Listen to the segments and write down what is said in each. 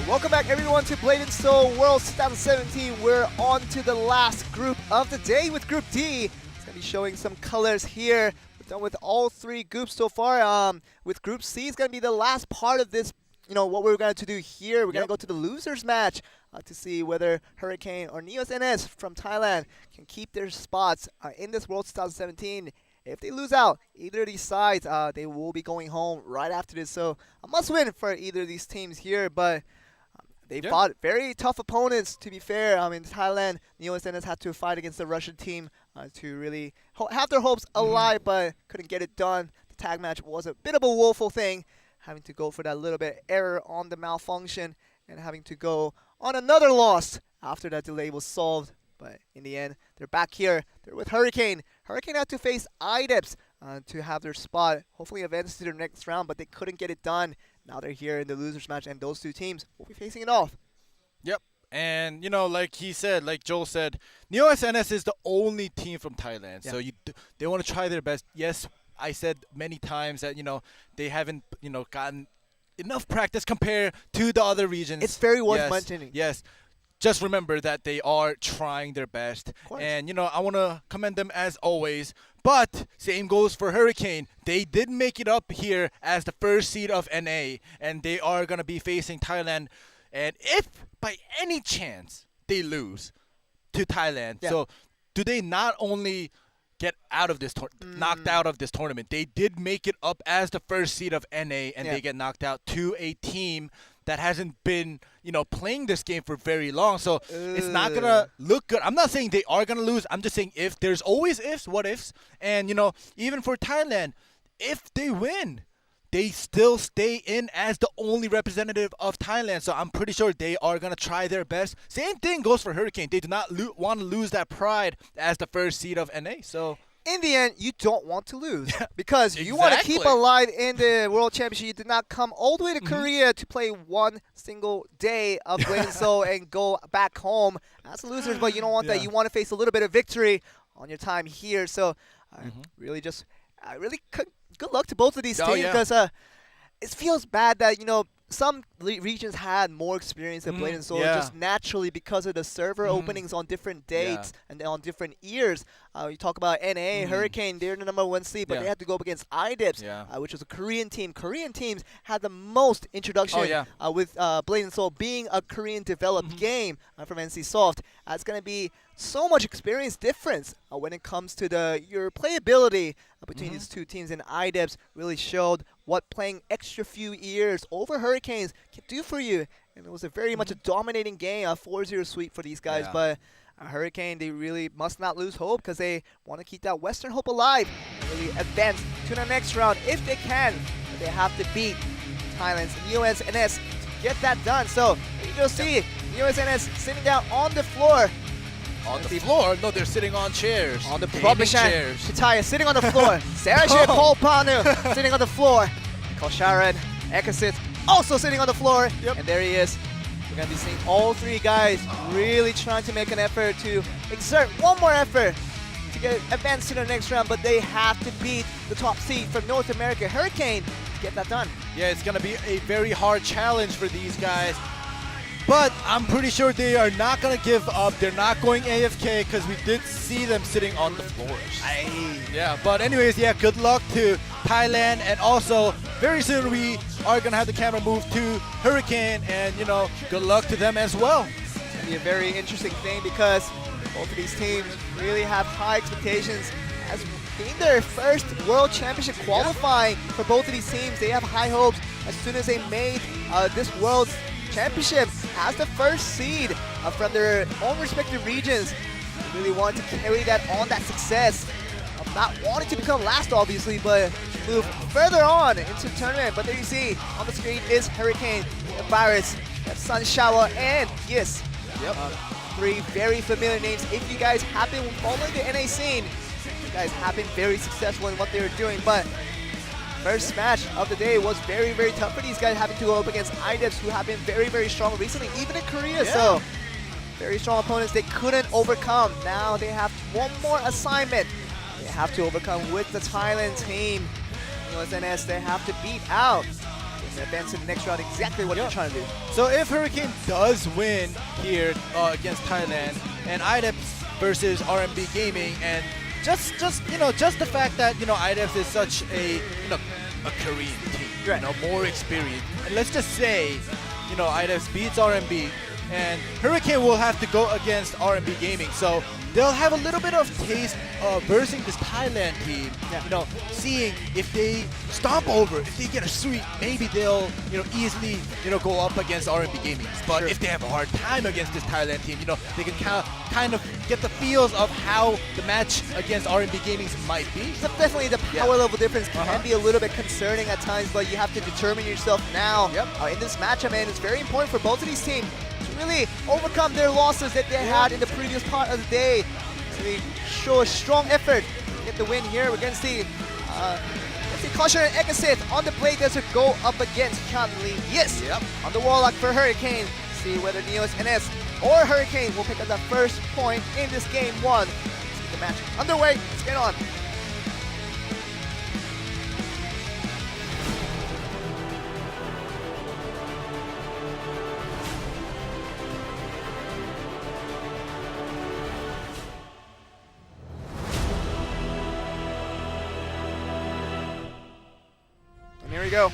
Welcome back everyone to blade&soul Worlds 2017. We're on to the last group of the day with Group D. It's going to be showing some colors here. We're done with all three groups so far. With Group C, it's going to be the last part of this, what we're going to do here. We're going to go to the losers match to see whether Hurricane or NeoEs.NS from Thailand can keep their spots in this Worlds 2017. If they lose out, either of these sides, they will be going home right after this. So a must win for either of these teams here, but they fought very tough opponents, to be fair. In Thailand, NeoEs.NS had to fight against the Russian team to really have their hopes alive, but couldn't get it done. The tag match was a bit of a woeful thing, having to go for that little bit error on the malfunction and having to go on another loss after that delay was solved. But in the end, they're back here. They're with Hurricane. Hurricane had to face IDEPS to have their spot, hopefully advance to their next round, but they couldn't get it done. Now they're here in the losers match, and those two teams will be facing it off. Yep. And, like he said, like Joel said, NeoEs.NS is the only team from Thailand. So they want to try their best. Yes, I said many times that, they haven't, gotten enough practice compared to the other regions. It's very worth mentioning. Yes. Just remember that they are trying their best. And, I want to commend them as always. But same goes for Hurricane. They did make it up here as the first seed of NA. And they are going to be facing Thailand. And if by any chance they lose to Thailand, so do they not only get out of this knocked out of this tournament, they did make it up as the first seed of NA, and they get knocked out to a team that hasn't been, playing this game for very long. So it's not going to look good. I'm not saying they are going to lose. I'm just saying if. There's always ifs, what ifs. And, even for Thailand, if they win, they still stay in as the only representative of Thailand. So I'm pretty sure they are going to try their best. Same thing goes for Hurricane. They do not want to lose that pride as the first seed of NA. So in the end, you don't want to lose because you want to keep alive in the World Championship. You did not come all the way to Korea to play one single day of blade&soul and go back home as losers, but you don't want that. You want to face a little bit of victory on your time here. So really good luck to both of these teams because it feels bad that, some regions had more experience than blade&soul just naturally because of the server openings on different dates and on different years. You talk about NA, Hurricane, they're the #1 seed, but they had to go up against IDEPS, which was a Korean team. Korean teams had the most introduction with blade&soul being a Korean-developed game from NCSoft. It's going to be so much experience difference when it comes to your playability between these two teams, and IDEPS really showed what playing extra few years over Hurricanes can do for you. And it was a very much a dominating game, a 4-0 sweep for these guys. But Hurricane, they really must not lose hope because they want to keep that Western hope alive and really advance to the next round if they can. But they have to beat Thailand's NeoEs.NS to get that done. So you'll see NeoEs.NS sitting down on the floor. On the floor? No, they're sitting on chairs. On the Probishan, Pitaya sitting on the floor. Sergei Polpanu sitting on the floor. Kosharan, Ekasit also sitting on the floor. And there he is. We're going to be seeing all three guys really trying to make an effort to exert one more effort to get advanced to the next round, but they have to beat the top seed from North America, Hurricane, to get that done. Yeah, it's going to be a very hard challenge for these guys. But I'm pretty sure they are not going to give up. They're not going AFK because we did see them sitting on the floors. Yeah, but anyways, good luck to Thailand. And also, very soon we are going to have the camera move to Hurricane. And, good luck to them as well. It's going to be a very interesting thing because both of these teams really have high expectations. As being their first World Championship qualifying for both of these teams, they have high hopes as soon as they made this World Championship as the first seed from their own respective regions. They really want to carry that on, that success of not wanting to become last, obviously, but move further on into the tournament. But there you see on the screen is Hurricane, the Virus, Sun Shower, and yes, three very familiar names. If you guys have been following the NA scene, you guys have been very successful in what they were doing, but first match of the day was very, very tough for these guys, having to go up against IDEPS, who have been very, very strong recently, even in Korea. So, very strong opponents they couldn't overcome. Now they have one more assignment they have to overcome with the Thailand team. NeoEs.NS, they have to beat out advance to the next round, exactly what you're trying to do. So if Hurricane does win here against Thailand, and IDEPS versus RMB Gaming, and just the fact that IDEPS is such a a Korean team, more experienced, and let's just say IDEPS beats RMB, and Hurricane will have to go against RMB Gaming, so they'll have a little bit of taste versing this Thailand team. Seeing if they stomp over, if they get a sweep, maybe they'll easily go up against RMB Gaming. But if they have a hard time against this Thailand team, they can kind of get the feels of how the match against RMB Gaming might be. So definitely the power level difference can be a little bit concerning at times, but you have to determine yourself now. In this matchup, man, it's very important for both of these teams to really overcome their losses that they had in the previous part of the day. Really show a strong effort to get the win here against the Caution and Exit on the Blade Desert go up against Chanli. Yes, on the Warlock for Hurricane. See whether NeoEs.NS or Hurricane will pick up the first point in this game one. Let's get the match underway. Let's get on. And here we go.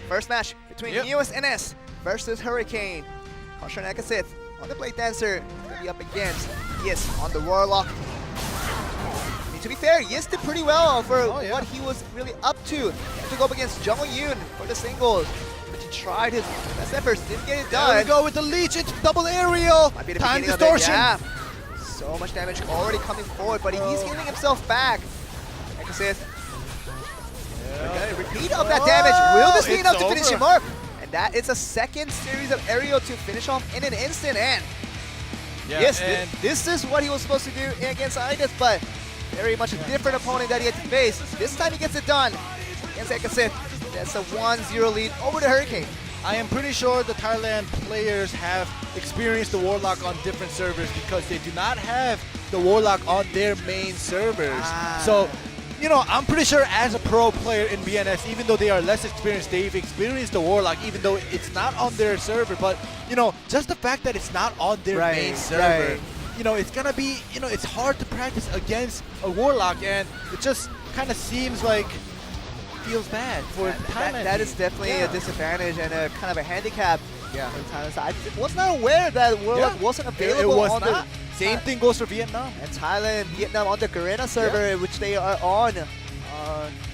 First match between NeoEs.NS versus Hurricane. Caution and Exit on the Blade Dancer. Gonna be up against on the Warlock. I mean, to be fair, did pretty well for what he was really up to. He had to go up against Jung Yoon for the singles. But he tried his best efforts, didn't get it done. There we go with the Leech, it's double aerial. Might be the Time beginning of it, distortion. So much damage already coming forward, but he's getting himself back. Exit. Repeat of that damage. Will this be enough to finish him off? And that is a second series of aerial to finish off in an instant. And this is what he was supposed to do against IDEPS, but very much a different opponent that he had to face. This time he gets it done against Exit. That's a 1-0 lead over the Hurricane. I am pretty sure the Thailand players have experienced the Warlock on different servers because they do not have the Warlock on their main servers. So, I'm pretty sure as a pro player in BNS, even though they are less experienced, they've experienced the Warlock, even though it's not on their server. But, just the fact that it's not on their main server, it's going to be, it's hard to practice against a Warlock, and it just kind of seems like feels bad for Thailand. That is definitely a disadvantage and a kind of a handicap. For Thailand. So I was not aware that Warlock wasn't available. It was on not. Same thing goes for Vietnam. And Thailand, Vietnam on the Garena server, which they are on.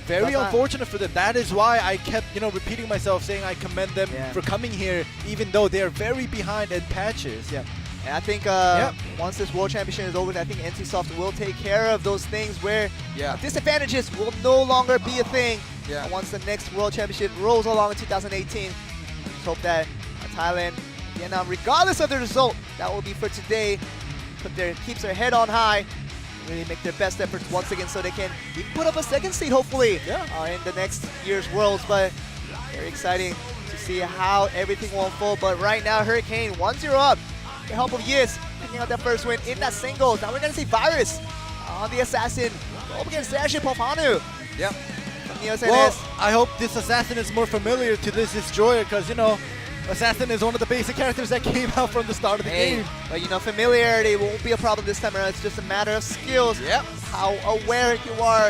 Very unfortunate for them. That is why I kept, repeating myself, saying I commend them for coming here, even though they are very behind in patches. And I think once this World Championship is over, I think NCSoft will take care of those things where disadvantages will no longer be a thing. And once the next World Championship rolls along in 2018, let's hope that Thailand, Vietnam, regardless of the result, that will be for today. Keeps their head on high, really make their best efforts once again so they can even put up a second seed hopefully in the next year's Worlds. But very exciting to see how everything will unfold. But right now Hurricane 1-0 up with the help of Yis picking out that first win in that singles. Now we're going to see Virus on the Assassin go up against Sashi Popanu. Well, I hope this Assassin is more familiar to this Destroyer because, Assassin is one of the basic characters that came out from the start of the game. But familiarity won't be a problem this time around. It's just a matter of skills. How aware you are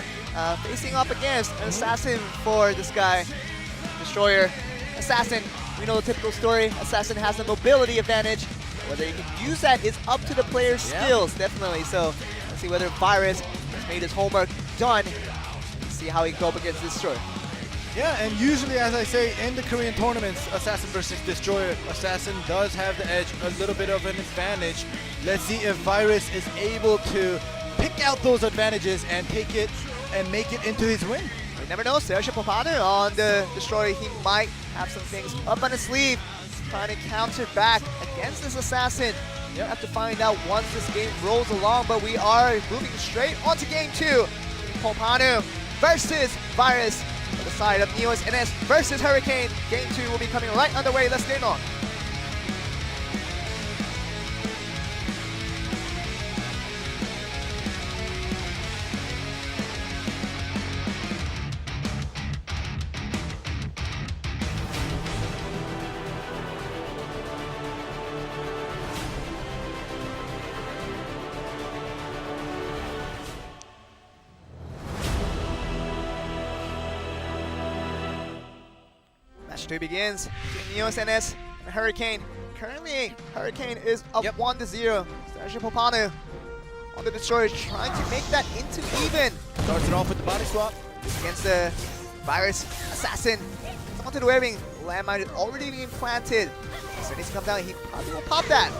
facing up against an Assassin for this guy. Destroyer. Assassin, we know the typical story. Assassin has a mobility advantage. Whether you can use that is up to the player's skills, definitely. So let's see whether Virus has made his homework done. Let's see how he can go up against Destroyer. And usually, as I say, in the Korean tournaments, Assassin versus Destroyer, Assassin does have the edge, a little bit of an advantage. Let's see if Virus is able to pick out those advantages and take it and make it into his win. You never know, Sergio Popanu on the Destroyer, he might have some things up on his sleeve, trying to counter back against this Assassin. You have to find out once this game rolls along, but we are moving straight on to game two. Popanu versus Virus. On the side of NeoEs.NS versus Hurricane. Game 2 will be coming right underway. Let's get on. Match 2 begins between NeoEs.NS and Hurricane. Currently, Hurricane is up 1-0. Sergio Popanu on the Destroyer trying to make that into even. Starts it off with the body swap. Against the Virus Assassin. Onto the webbing. Landmine is already being planted. As soon as he comes down, he probably will pop that.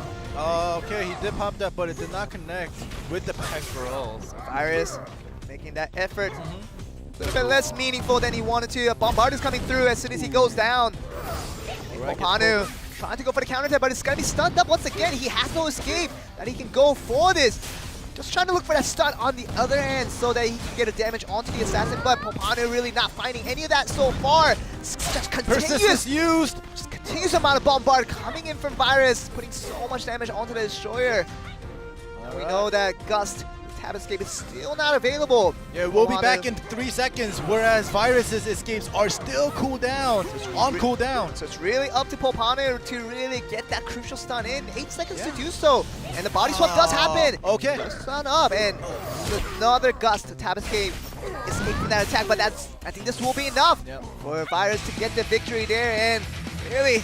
Okay, he did pop that, but it did not connect with the back roll. Virus making that effort. A little bit less meaningful than he wanted to. A Bombard is coming through as soon as he goes down. Popanu trying to go for the counter attack, but it's going to be stunned up once again. He has no escape that he can go for this. Just trying to look for that stun on the other end so that he can get a damage onto the assassin, but Popanu really not finding any of that so far. Just continuous used. Just continuous amount of Bombard coming in from Virus, putting so much damage onto the Destroyer. We know that Gust Tab Escape is still not available. Yeah, we'll be back in 3 seconds, whereas Virus's escapes are still cooldown, on cooldown. So it's really up to Popanu to really get that crucial stun in. 8 seconds to do so. And the body swap does happen. Okay. Just stun up, and another Gust Tab Escape escaping that attack, but I think this will be enough for Virus to get the victory there. And really,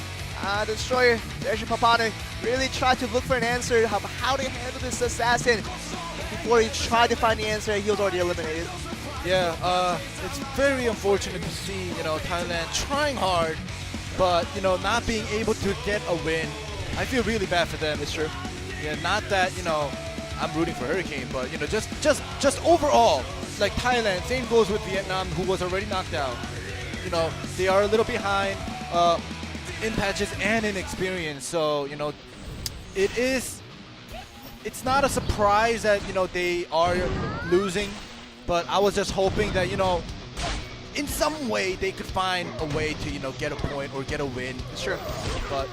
the Destroyer, Sergio Popanu, really tried to look for an answer of how to handle this assassin. Before he tried to find the answer, he was already eliminated. Yeah, it's very unfortunate to see, Thailand trying hard, but, not being able to get a win. I feel really bad for them. It's true. Yeah, not that, I'm rooting for Hurricane, but, just overall, like Thailand, same goes with Vietnam, who was already knocked out. They are a little behind in patches and in experience, so, it's not a surprise that, they are losing, but I was just hoping that, in some way they could find a way to, get a point or get a win. Sure. But,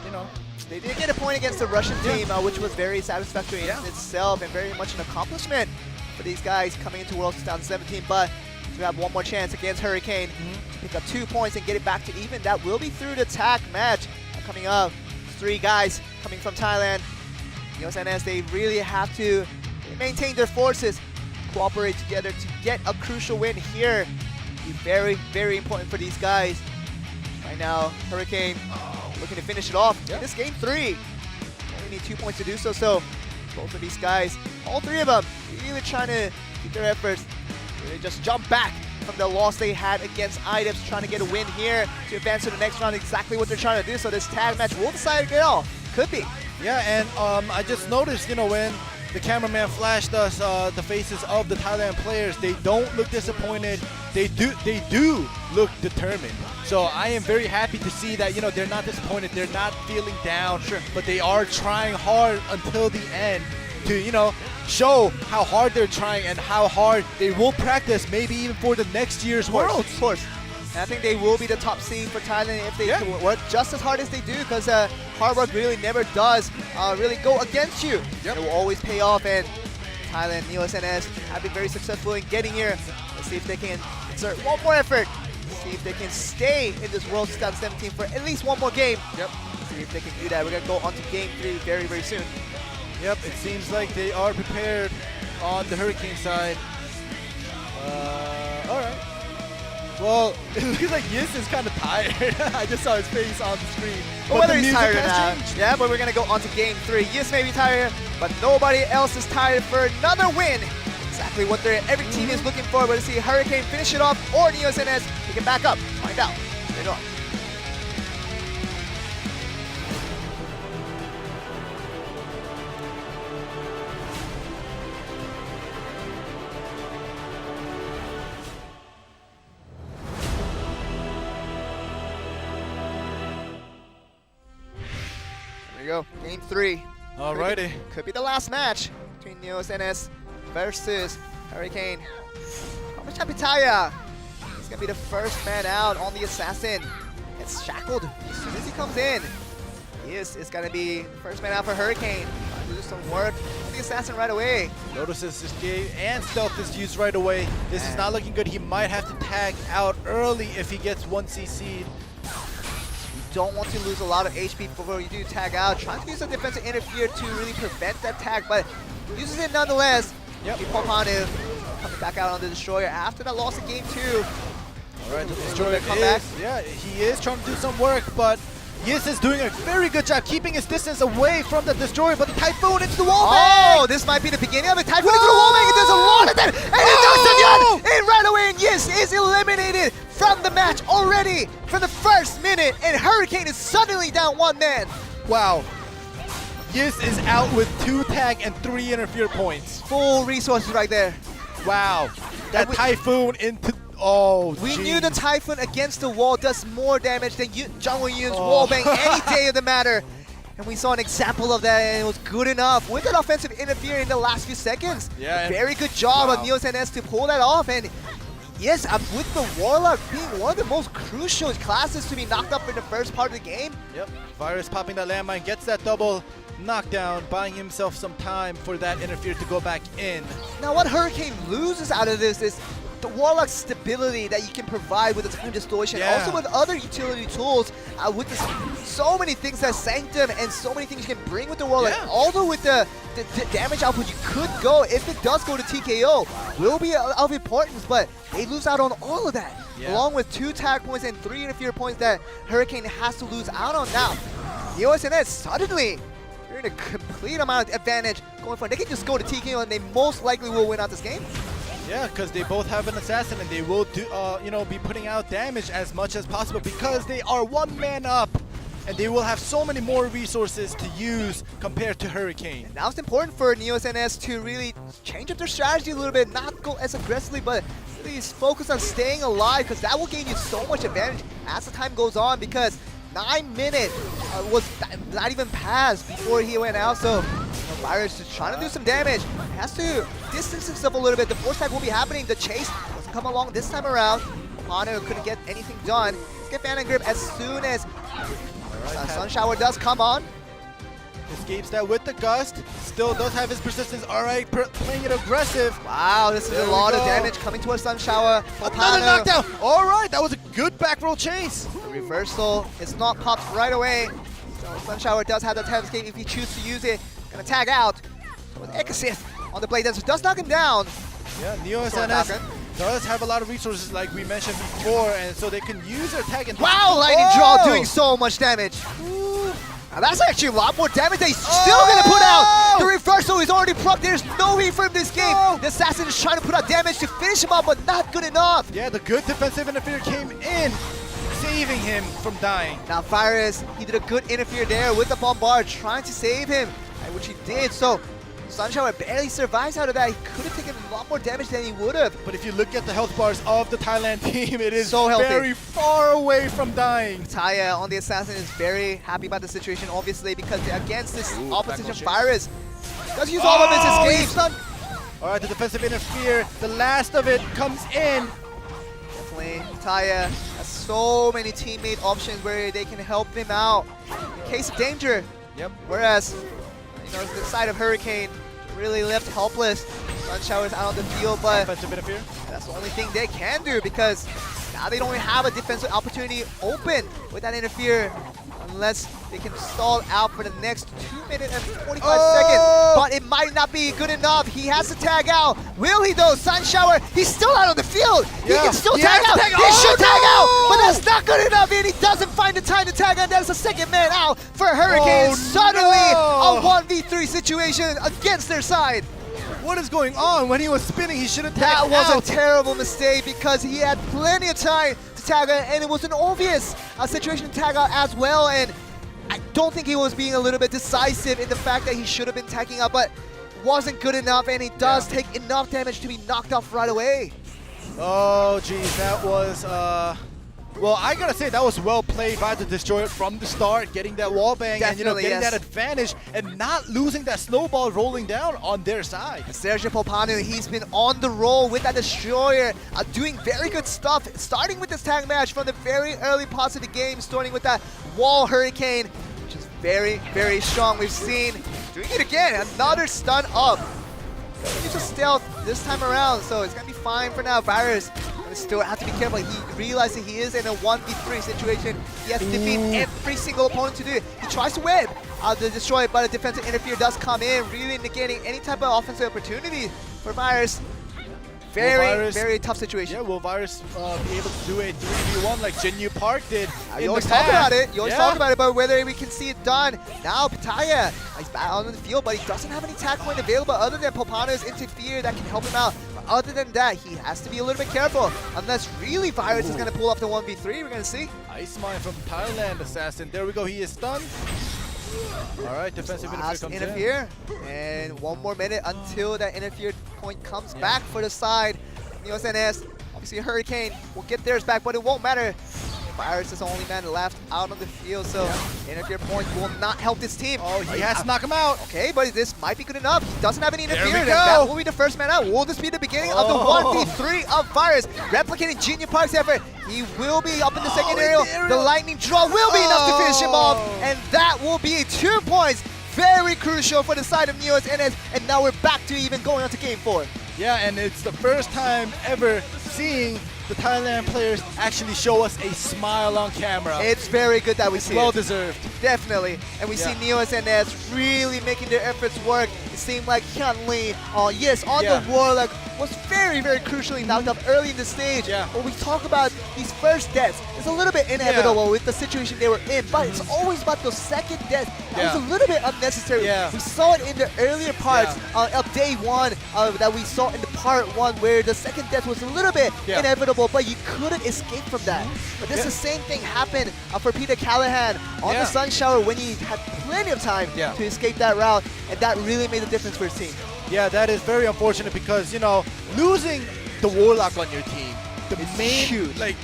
they did get a point against the Russian team, which was very satisfactory in itself and very much an accomplishment for these guys coming into Worlds 2017. But to have one more chance against Hurricane to pick up 2 points and get it back to even, that will be through the tag match. Coming up, 3 guys coming from Thailand. NeoEs.NS, they really have to maintain their forces, cooperate together to get a crucial win here. Be very, very important for these guys. Right now, Hurricane looking to finish it off in this game 3. Only need 2 points to do so, so both of these guys, all 3 of them, really trying to keep their efforts, really just jump back from the loss they had against IDEPS, trying to get a win here to advance to the next round, exactly what they're trying to do. So this tag match will decide it all. Could be. Yeah, and I just noticed, when the cameraman flashed us the faces of the Thailand players, they don't look disappointed. They do look determined. So I am very happy to see that, they're not disappointed. They're not feeling down, but they are trying hard until the end to, show how hard they're trying and how hard they will practice, maybe even for the next year's Worlds. Of course. And I think they will be the top seed for Thailand if they work just as hard as they do, because hard work really never does really go against you. It will always pay off, and Thailand, NeoEs.NS have been very successful in getting here. Let's see if they can exert one more effort. See if they can stay in this World 2017 for at least one more game. See if they can do that. We're going to go on to game 3 very, very soon. Yep, it seems like they are prepared on the Hurricane side. Alright. Well, it looks like Yis is kind of tired. I just saw his face on the screen. But whether he's tired or not. Yeah, but we're going to go on to game 3. Yis may be tired, but nobody else is tired for another win. Exactly what every team is looking for. Whether to see Hurricane finish it off or NeoEs.NS pick it back up. Find out. Straight on. Go. Game 3. Alrighty. Could be the last match between NeoEs.NS versus Hurricane. Pitaya is going to be the first man out on the assassin. It's shackled as soon as he comes in. Is going to be the first man out for Hurricane. Trying to do some work on the assassin right away. Notices escape and stealth is used right away. This is not looking good. He might have to tag out early if he gets 1 CC'd. Don't want to lose a lot of HP before you do tag out. Trying to use the defensive interfere to really prevent that tag, but uses it nonetheless. Popanu coming back out on the Destroyer after that loss in game 2. Alright, yeah, he is trying to do some work, but Yis is doing a very good job keeping his distance away from the Destroyer, but the Typhoon into the wall bang! Oh, this might be the beginning of it. Typhoon into the wall bang, it does a lot of damage, and it does the and right away, and Yis is eliminated from the match already for the first minute, and Hurricane is suddenly down one man. Wow. Yis is out with 2 tag and 3 interfere points. Full resources right there. Wow. That Typhoon into... Oh, we knew the Typhoon against the wall does more damage than Jungle Yun's wallbang any day of the matter. And we saw an example of that, and it was good enough with that offensive interfere in the last few seconds. Yeah, very good job of NeoEs.NS to pull that off. And yes, with the Warlock being one of the most crucial classes to be knocked up in the first part of the game. Yep, Virus popping that landmine, gets that double knockdown, buying himself some time for that interfere to go back in. Now what Hurricane loses out of this is the Warlock's stability that you can provide with the time distortion, also with other utility tools, with so many things that Sanctum and so many things you can bring with the Warlock. Although with the damage output you could go, if it does go to TKO, will be of importance, but they lose out on all of that, along with 2 tag points and 3 interfere points that Hurricane has to lose out on now. NeoEs.NS suddenly they're in a complete amount of advantage going forward. They can just go to TKO and they most likely will win out this game. Yeah, because they both have an assassin and they will do, be putting out damage as much as possible because they are 1 man up and they will have so many more resources to use compared to Hurricane. And now it's important for NeoEs.NS to really change up their strategy a little bit, not go as aggressively, but really focus on staying alive because that will gain you so much advantage as the time goes on, because 9 minutes was not even passed before he went out, so Virus is trying to do some damage. He has to distance himself a little bit. The force tag will be happening. The chase doesn't come along this time around. Hano couldn't get anything done. Let's get Phantom Grip as soon as Sun Shower does come on. Escapes that with the gust. Still does have his persistence. Alright, playing it aggressive. Wow, this is a lot of damage coming towards Sun Shower. Another knockdown. Alright, that was a good back roll chase. The reversal is not popped right away. So Sun Shower does have the time escape if he chooses to use it. Gonna tag out with Ekasith on the blade. That does knock him down. Yeah, NeoEs.NS does have a lot of resources like we mentioned before, and so they can use their tag and lightning draw doing so much damage. Now that's actually a lot more damage that he's still gonna put out. The reversal is already proc. There's no way for him this game. The assassin is trying to put out damage to finish him up, but not good enough. Yeah, the good defensive interfere came in, saving him from dying. Now Virus, he did a good interfere there with the bombard, trying to save him, which he did. So Sun Shower barely survives out of that. He could have taken a lot more damage than he would have. But if you look at the health bars of the Thailand team, it is so very far away from dying. Taya on the assassin is very happy about the situation, obviously, because against this opposition, Virus does use all of his escapes. Alright, the defensive interfere, the last of it comes in. Definitely, Taya has so many teammate options where they can help him out in case of danger. Yep. Whereas, the side of Hurricane really left helpless. Sun Shower's out on the field, but defensive interfere. That's the only thing they can do, because now they don't have a defensive opportunity open with that interfere unless they can stall out for the next 2 minutes and 45 seconds. But it might not be good enough. He has to tag out. Will he though? Sun Shower, he's still out on the field. He can still tag out. He should tag out, but that's not good enough, and he doesn't find the time to tag out. That's the second man out for Hurricane. Suddenly a 1v3 situation against their side. What is going on? When he was spinning, he should have tagged out. That was a terrible mistake, because he had plenty of time to tag out, and it was an obvious situation to tag out as well. And I don't think he was being a little bit decisive in the fact that he should have been tagging out, but wasn't good enough, and he does take enough damage to be knocked off right away. Oh, geez, that was well, I gotta say that was well played by the Destroyer from the start, getting that wall bang and getting that advantage and not losing that snowball rolling down on their side. Sergio Popanu, he's been on the roll with that Destroyer, doing very good stuff, starting with this tag match from the very early parts of the game, starting with that wall Hurricane, which is very, very strong. We've seen doing it again, another stun up. He's just stealth this time around, so it's gonna be fine for now. Virus still have to be careful. He realizes he is in a 1v3 situation. He has to defeat every single opponent to do it. He tries to web the Destroyer, but a defensive interfere does come in, really negating any type of offensive opportunity for Virus. Very tough situation. Yeah, will Virus be able to do a 3v1 like Jinyu Park did? You always talk about it. You always talk about it, but whether we can see it done. Now Pitaya, he's back on the field, but he doesn't have any tag point available other than Popano's interfere that can help him out. But other than that, he has to be a little bit careful. Unless really Virus is going to pull off the 1v3, we're going to see. Ice Mine from Thailand Assassin. There we go, he is stunned. Alright, defensive interfere comes in. And 1 more minute until that interfere point comes back for the side. NeoEs.NS, obviously Hurricane will get theirs back, but it won't matter. Virus is the only man left out on the field, so interfere point will not help this team. Oh, he has to knock him out. Okay, but this might be good enough. He doesn't have any interference. There we go. That will be the first man out. Will this be the beginning of the 1v3 of Virus? Replicating Jinyu Park's effort. He will be up in the second aerial. The lightning draw will be enough to finish him off, and that will be 2 points. Very crucial for the side of NeoEs.NS, and now we're back to even going on to game 4. Yeah, and it's the first time ever seeing the Thailand players actually show us a smile on camera. It's very good that we see well it. deserved. Definitely. And we see NeoEs.NS really making their efforts work. It seemed like Hyun Lee, the Warlock was very crucially knocked up early in the stage. When we talk about these first deaths, it's a little bit inevitable with the situation they were in, but it's always about those second deaths. That was a little bit unnecessary. We saw it in the earlier parts of day 1 that we saw in the part 1 where the second death was a little bit inevitable, but you couldn't escape from that. But this the same thing happened for Peter Callahan on the Sun Shower when he had plenty of time to escape that route, and that really made a difference for his team. Yeah, that is very unfortunate because, you know, losing the Warlock on your team, it's huge. Like,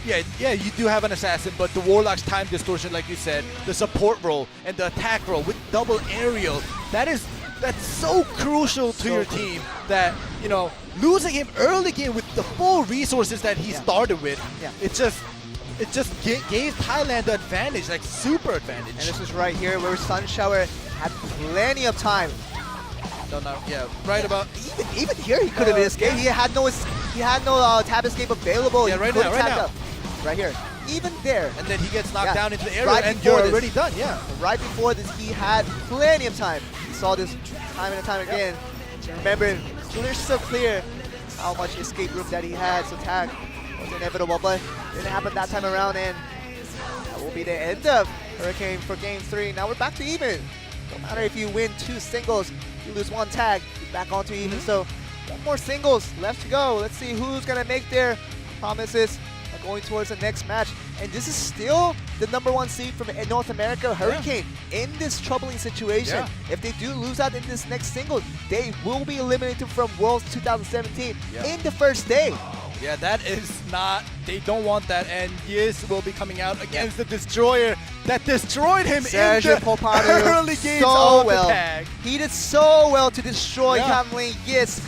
you do have an assassin, but the Warlock's time distortion, like you said, the support role and the attack role with double aerial, that's so crucial to your team that, you know, losing him early game with the full resources that he started with, it just gave Thailand the advantage, like super advantage. And this is right here where Sun Shower had plenty of time. About even here he couldn't escape. He had no tab escape available. Right now. Right here. Even there. And then he gets knocked down into the area and you're already done, Right before this, he had plenty of time. He saw this time and time again. Remember, so clear how much escape room that he had, so tag was inevitable, but it didn't happen that time around, and that will be the end of Hurricane for game 3. Now we're back to even. No matter if you win 2 singles, you lose 1 tag, you're back onto even. So 1 more singles left to go. Let's see who's gonna make their promises going towards the next match. And this is still the #1 seed from North America, Hurricane, in this troubling situation. If they do lose out in this next single, they will be eliminated from Worlds 2017 in the first day. Yeah, that is not, they don't want that, and Yiz will be coming out against the Destroyer that destroyed him Sergio in the Popano early games of the tag. He did so well to destroy Hyun Lee Yiz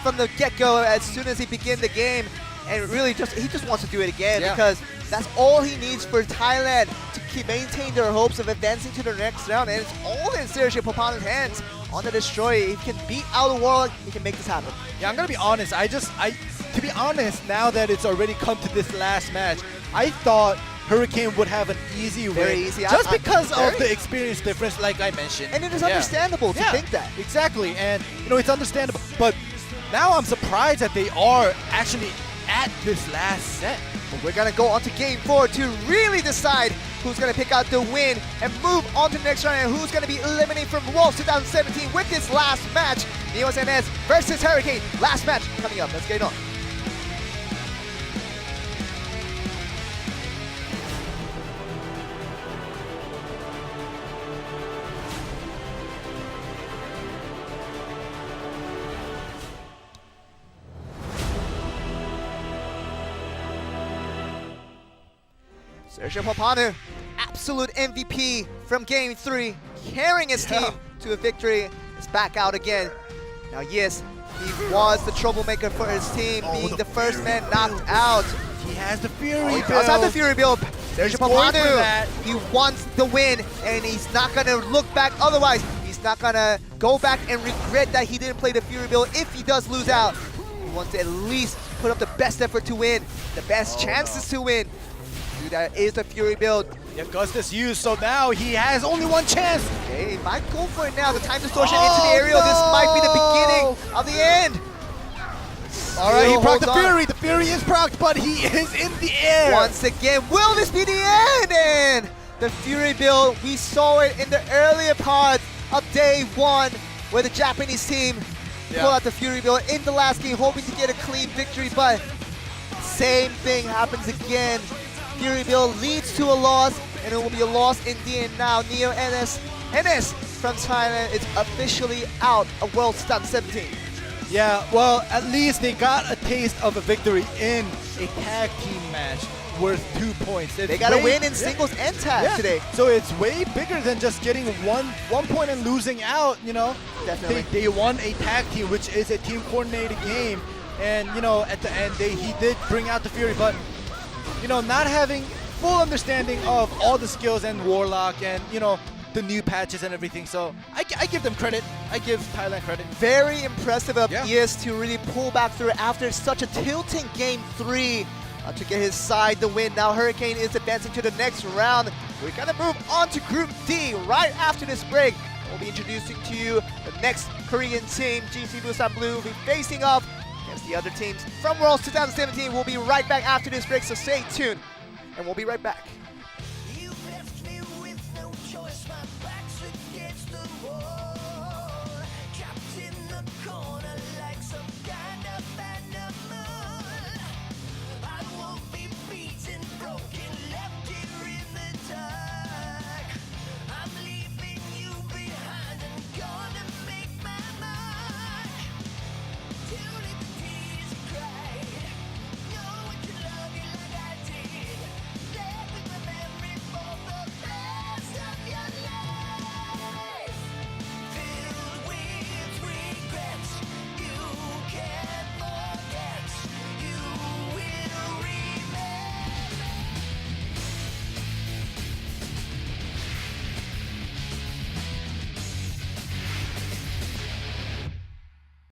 from the get-go as soon as he began the game, and really he just wants to do it again because that's all he needs for Thailand to maintain their hopes of advancing to the next round, and it's all in Sergio Popano's hands on the Destroyer. If he can beat out the Warlock, he can make this happen. Yeah, I'm gonna be honest, to be honest, now that it's already come to this last match, I thought Hurricane would have an easy win. Very easy. Just because of the experience difference, like I mentioned. And it is understandable to think that. Exactly, and you know, it's understandable. But now I'm surprised that they are actually at this last set. But we're gonna go on to game 4 to really decide who's gonna pick out the win and move on to the next round, and who's gonna be eliminated from Worlds 2017 with this last match. NeoEs.NS versus Hurricane. Last match coming up. Let's get it on. Sergio Popano, absolute MVP from game 3, carrying his team to a victory, is back out again. Now yes, he was the troublemaker for his team, being the first man knocked out. He has the Fury build. He does have the Fury build. Sergio Popano, he wants the win, and he's not going to look back otherwise. He's not going to go back and regret that he didn't play the Fury build if he does lose out. He wants to at least put up the best effort to win, the best chances to win. That is the Fury build. Yeah, Gust is used, so now he has only 1 chance. Okay, he might go for it now. The time distortion into the aerial. This might be the beginning of the end. All right, he Still procced the holds on. Fury. The Fury is procced, but he is in the air. Once again, will this be the end? And the Fury build, we saw it in the earlier part of day 1, where the Japanese team pulled out the Fury build in the last game, hoping to get a clean victory, but same thing happens again. Fury build leads to a loss, and it will be a loss indeed. And now NeoEs.NS from Thailand is officially out of World 2017. Yeah, well, at least they got a taste of a victory in a tag team match worth 2 points. They got to win in singles and tag today. So it's way bigger than just getting one point and losing out, you know. Definitely. They won a tag team, which is a team coordinated game. And, you know, at the end, he did bring out the Fury, but, you know, not having full understanding of all the skills and Warlock and, you know, the new patches and everything. So I give them credit. I give Thailand credit. Very impressive of ES to really pull back through after such a tilting game 3 to get his side the win. Now Hurricane is advancing to the next round. We're going to move on to Group D right after this break. We'll be introducing to you the next Korean team. GC Busan Blue will be facing off against the other teams from Worlds 2017. We'll be right back after this break, so stay tuned, and we'll be right back.